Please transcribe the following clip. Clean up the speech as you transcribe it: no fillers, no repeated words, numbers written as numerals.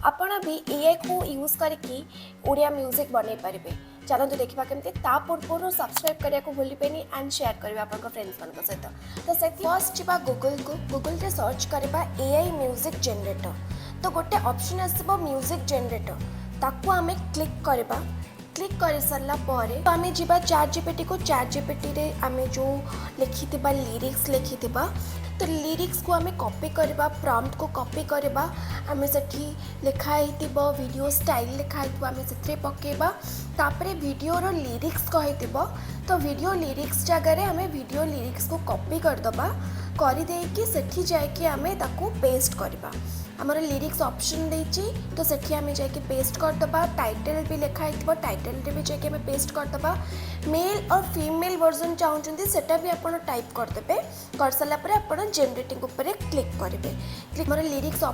आपण भी एआई को यूज करके ओडिया म्यूजिक बनै पारे। चलते देखा केमती पूर्व सब्सक्राइब करने को भूलें एंड शेयर करेंगे आप फ्रेंड्स मान सहित। तो से फर्स्ट जी गूगल को गूगल रे सर्च करवा एआई म्यूजिक जनरेटर। तो गोटे ऑप्शन आसो म्यूजिक जनरेटर ताकू आम क्लिक करवा। क्लिक कर सारा पर तो आम जा चैट जीपीटी को चैट जीपीटी रे आम जो लिखि लिरिक्स लिखि तो लिरिक्स को आम कॉपी करवा प्रॉम्प्ट को कॉपी करवा आम से लिखाई वीडियो स्टाइल लिखाई आम से पकेबा तापरे वीडियो रो लिरिक्स कही तो वीडियो लिरिक्स जगह आम वीडियो लिरिक्स को कॉपी करदबा कर देकी सेठी जाके आम ताकू पेस्ट करवा। आमर लिरिक्स ऑप्शन देची तो सेठी आम जाके पेस्ट करदबा। टाइटल भी लिखाई टाइटल भी जाके आम पेस्ट करदबा। मेल और फीमेल वर्जन चाहते सेटा भी आप टाइप करदे कर सारापर आप जनरेटिंग उपर क्लिक करेंगे। Click more lyrics